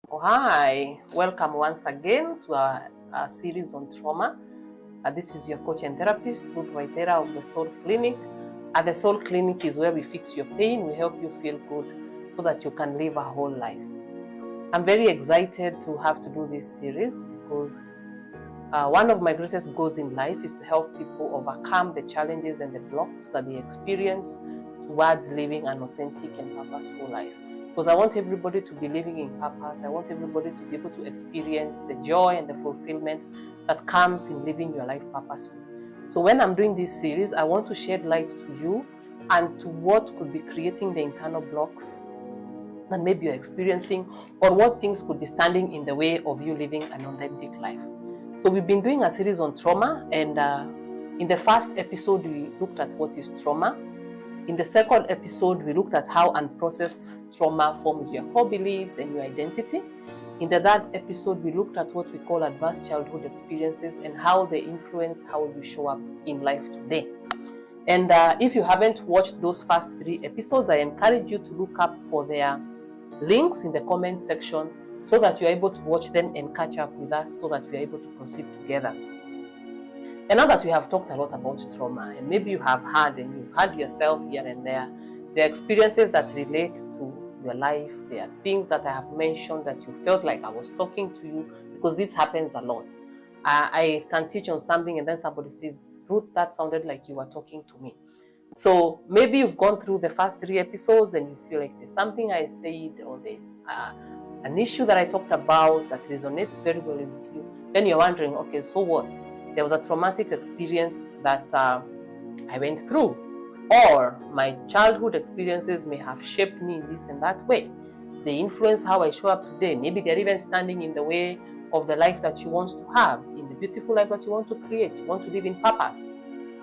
Oh, hi, welcome once again to our series on trauma. This is your coach and therapist, Ruth Waithera of the Soul Clinic. The Soul Clinic is where we fix your pain, we help you feel good so that you can live a whole life. I'm very excited to have to do this series because one of my greatest goals in life is to help people overcome the challenges and the blocks that they experience towards living an authentic and purposeful life. Because I want everybody to be living in purpose. I want everybody to be able to experience the joy and the fulfillment that comes in living your life purposefully. So when I'm doing this series, I want to shed light to you and to what could be creating the internal blocks that maybe you're experiencing, or what things could be standing in the way of you living an authentic life. So we've been doing a series on trauma, and in the first episode, we looked at what is trauma. In the second episode, we looked at how unprocessed trauma forms your core beliefs and your identity. In the third episode, we looked at what we call adverse childhood experiences and how they influence how you show up in life today. And if you haven't watched those first 3 episodes, I encourage you to look up for their links in the comment section so that you're able to watch them and catch up with us so that we're able to proceed together. And now that we have talked a lot about trauma, and maybe you have heard and you've heard yourself here and there are experiences that relate to your life. There are things that I have mentioned that you felt like I was talking to you, because this happens a lot. I can teach on something and then somebody says, Ruth, that sounded like you were talking to me. So maybe you've gone through the first 3 episodes and you feel like there's something I said, or there's an issue that I talked about that resonates very well with you. Then you're wondering, okay, so what? There was a traumatic experience that I went through, or my childhood experiences may have shaped me in this and that way. They influence how I show up today. Maybe they're even standing in the way of the life that you want to have, in the beautiful life that you want to create, you want to live in purpose.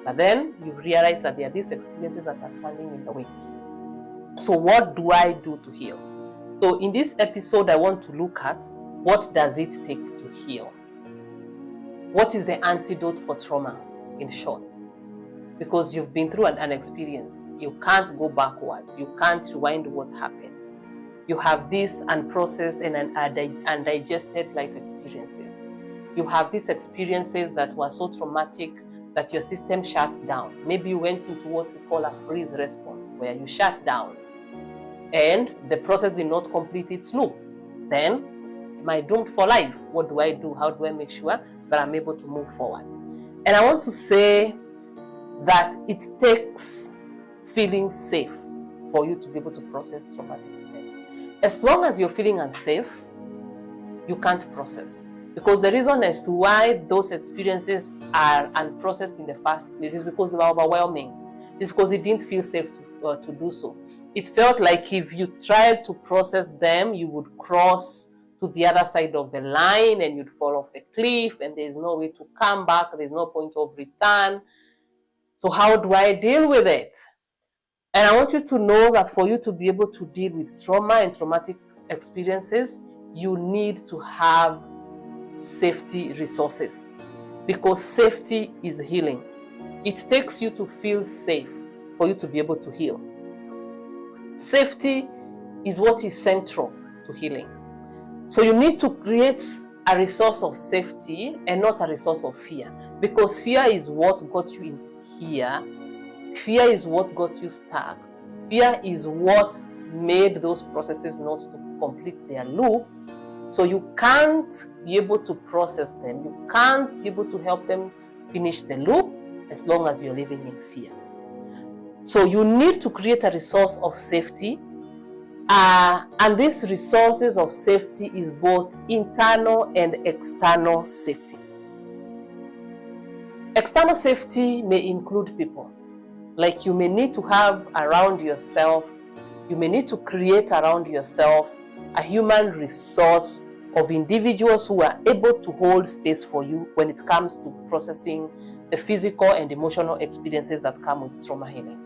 But then you realize that there are these experiences that are standing in the way. So what do I do to heal? So in this episode, I want to look at what does it take to heal? What is the antidote for trauma, in short? Because you've been through an experience. You can't go backwards. You can't rewind what happened. You have these unprocessed and undigested life experiences. You have these experiences that were so traumatic that your system shut down. Maybe you went into what we call a freeze response, where you shut down and the process did not complete its loop. Then, am I doomed for life? What do I do? How do I make sure that I'm able to move forward? And I want to say that it takes feeling safe for you to be able to process traumatic events. As long as you're feeling unsafe, you can't process. Because the reason as to why those experiences are unprocessed in the first place is because they were overwhelming. It's because it didn't feel safe to do so. It felt like if you tried to process them, you would cross to the other side of the line and you'd fall off the cliff, and there's no way to come back, there's no point of return. So how do I deal with it? And I want you to know that for you to be able to deal with trauma and traumatic experiences, you need to have safety resources, because safety is healing. It takes you to feel safe for you to be able to heal. Safety is what is central to healing. So you need to create a resource of safety and not a resource of fear, because fear is what got you in here. Fear is what got you stuck. Fear is what made those processes not to complete their loop. So you can't be able to process them. You can't be able to help them finish the loop as long as you're living in fear. So you need to create a resource of safety. And these resources of safety is both internal and external safety. External safety may include people. Like you may need to have around yourself, you may need to create around yourself a human resource of individuals who are able to hold space for you when it comes to processing the physical and emotional experiences that come with trauma healing.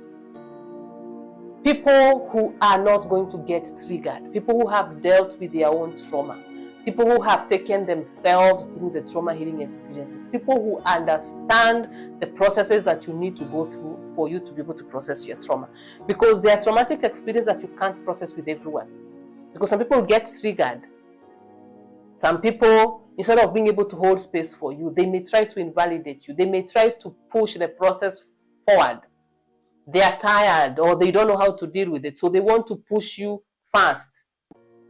People who are not going to get triggered, people who have dealt with their own trauma, people who have taken themselves through the trauma healing experiences, people who understand the processes that you need to go through for you to be able to process your trauma. Because there are traumatic experiences that you can't process with everyone. Because some people get triggered Some people, instead of being able to hold space for you, they may try to invalidate you. They may try to push the process forward. They are tired or they don't know how to deal with it, so they want to push you fast.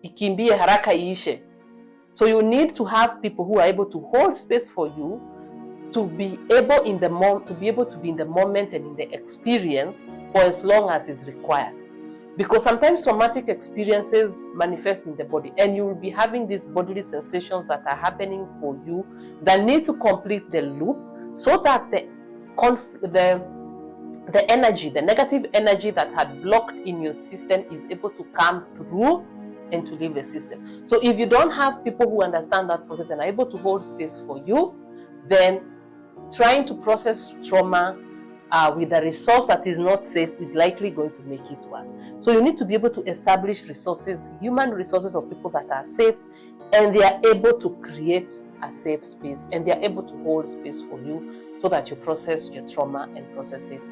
Ikimbie haraka iishe. So you need to have people who are able to hold space for you, to be able in the to be able to be in the moment and in the experience for as long as is required. Because sometimes traumatic experiences manifest in the body, and you will be having these bodily sensations that are happening for you that need to complete the loop, so that the energy, the negative energy that had blocked in your system is able to come through and to leave the system. So if you don't have people who understand that process and are able to hold space for you, then trying to process trauma with a resource that is not safe is likely going to make it worse. So you need to be able to establish resources, human resources of people that are safe, and they are able to create a safe space, and they are able to hold space for you so that you process your trauma and process it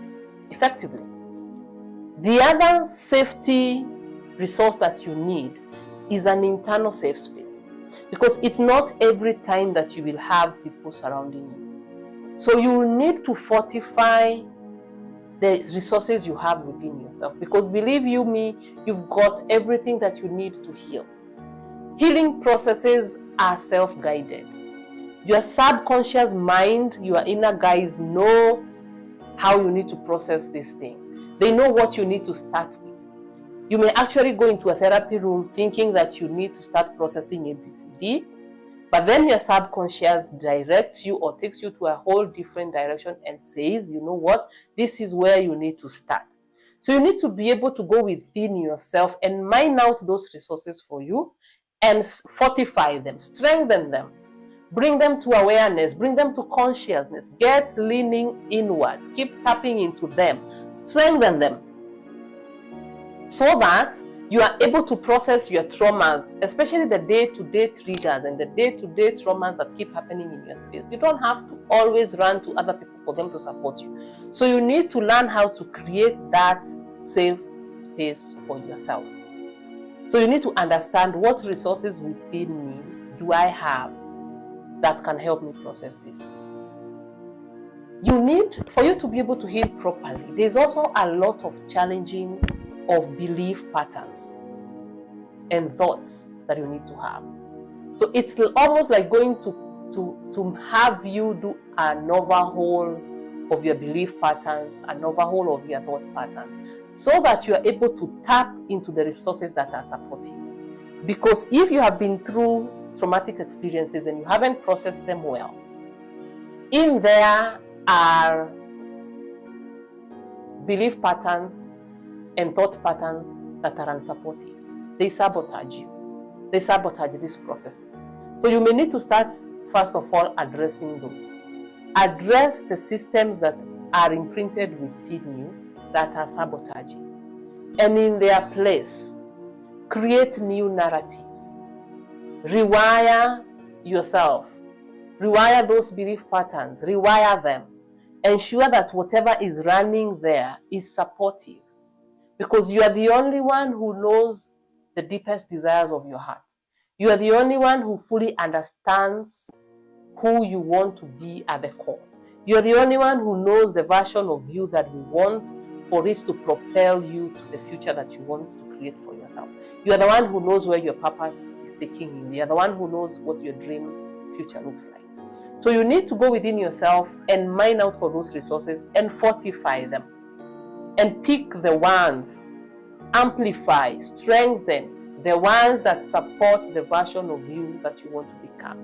effectively. The other safety resource that you need is an internal safe space, because it's not every time that you will have people surrounding you. So you will need to fortify the resources you have within yourself, because believe you me, you've got everything that you need to heal. Healing processes are self-guided. Your subconscious mind, your inner guides know how you need to process this thing. They know what you need to start with. You may actually go into a therapy room thinking that you need to start processing ABCD, but then your subconscious directs you or takes you to a whole different direction and says, you know what, this is where you need to start. So you need to be able to go within yourself and mine out those resources for you and fortify them, strengthen them, bring them to awareness, bring them to consciousness, get leaning inwards, keep tapping into them, strengthen them, so that you are able to process your traumas, especially the day-to-day triggers and the day-to-day traumas that keep happening in your space. You don't have to always run to other people for them to support you. So you need to learn how to create that safe space for yourself. So you need to understand, what resources within me do I have that can help me process this? You need, for you to be able to heal properly, there's also a lot of challenging of belief patterns and thoughts that you need to have. So it's almost like going to have you do an overhaul of your belief patterns, an overhaul of your thought patterns, so that you are able to tap into the resources that are supporting. Because if you have been through traumatic experiences and you haven't processed them well, in there are belief patterns and thought patterns that are unsupportive. They sabotage you. They sabotage these processes. So you may need to start, first of all, addressing those. Address the systems that are imprinted within you that are sabotaging. And in their place, create new narratives. Rewire yourself. Rewire those belief patterns. Rewire them. Ensure that whatever is running there is supportive. Because you are the only one who knows the deepest desires of your heart. You are the only one who fully understands who you want to be at the core. You are the only one who knows the version of you that you want for it to propel you to the future that you want to create for yourself. You are the one who knows where your purpose is taking you. You are the one who knows what your dream future looks like. So you need to go within yourself and mine out for those resources and fortify them. And pick the ones, amplify, strengthen the ones that support the version of you that you want to become.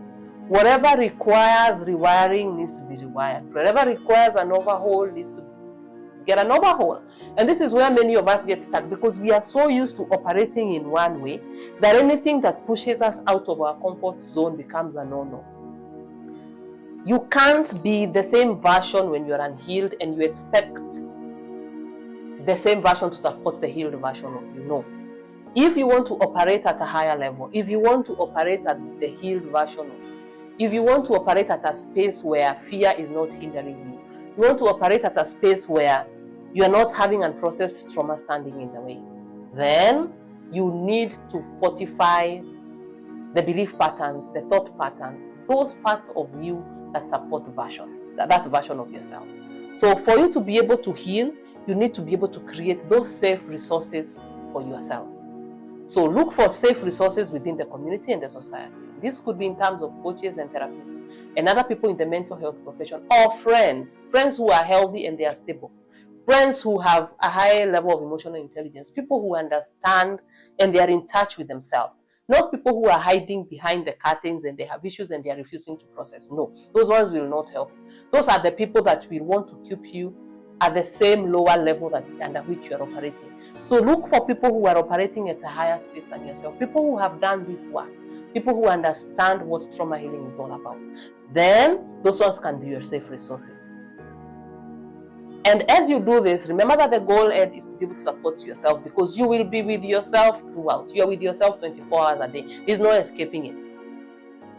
Whatever requires rewiring needs to be rewired. Whatever requires an overhaul needs to get an overhaul. And this is where many of us get stuck, because we are so used to operating in one way that anything that pushes us out of our comfort zone becomes a no-no. You can't be the same version when you're unhealed and you expect the same version to support the healed version of you. No. If you want to operate at a higher level, if you want to operate at the healed version of you, if you want to operate at a space where fear is not hindering you, you want to operate at a space where you are not having unprocessed trauma standing in the way, then you need to fortify the belief patterns, the thought patterns, those parts of you that support that version of yourself. So for you to be able to heal, you need to be able to create those safe resources for yourself. So look for safe resources within the community and the society. This could be in terms of coaches and therapists and other people in the mental health profession, or friends who are healthy and they are stable, friends who have a higher level of emotional intelligence, people who understand and they are in touch with themselves. Not people who are hiding behind the curtains and they have issues and they are refusing to process. No, those ones will not help. Those are the people that will want to keep you at the same lower level that under which you are operating. So look for people who are operating at a higher space than yourself, people who have done this work, people who understand what trauma healing is all about. Then those ones can be your safe resources. And as you do this, remember that the goal end is to be able to support yourself, because you will be with yourself throughout. You are with yourself 24 hours a day. There's no escaping it.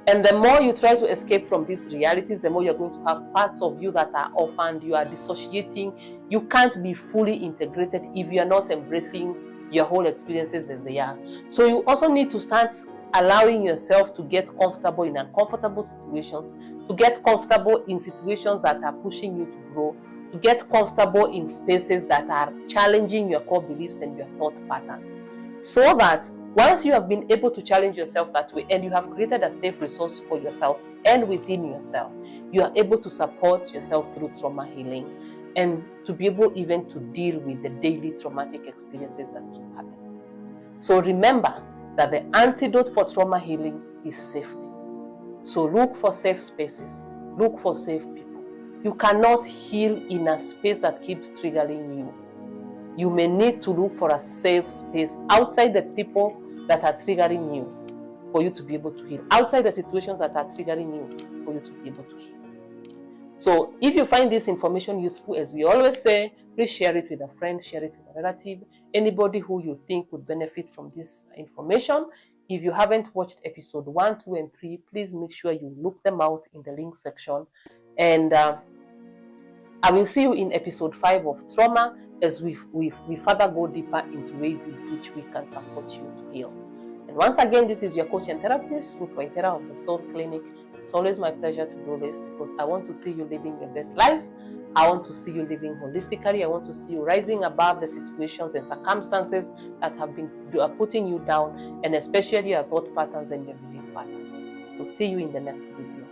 And the more you try to escape from these realities, the more you're going to have parts of you that are orphaned, you are dissociating. You can't be fully integrated if you're not embracing your whole experiences as they are. So you also need to start allowing yourself to get comfortable in uncomfortable situations, to get comfortable in situations that are pushing you to grow, to get comfortable in spaces that are challenging your core beliefs and your thought patterns. So that once you have been able to challenge yourself that way and you have created a safe resource for yourself and within yourself, you are able to support yourself through trauma healing and to be able even to deal with the daily traumatic experiences that keep happening. So remember that the antidote for trauma healing is safety. So look for safe spaces, look for safe people. You cannot heal in a space that keeps triggering you. You may need to look for a safe space outside the people that are triggering you for you to be able to heal, outside the situations that are triggering you for you to be able to heal. So if you find this information useful, as we always say, please share it with a friend, share it with a relative, anybody who you think would benefit from this information. If you haven't watched episode 1, 2, and 3, please make sure you look them out in the link section. And I will see you in episode 5 of trauma, as we further go deeper into ways in which we can support you to heal. And once again, this is your coach and therapist, Ruth Waithera of the Soul Clinic. It's always my pleasure to do this because I want to see you living your best life. I want to see you living holistically. I want to see you rising above the situations and circumstances that have been putting you down, and especially your thought patterns and your belief patterns. So see you in the next video.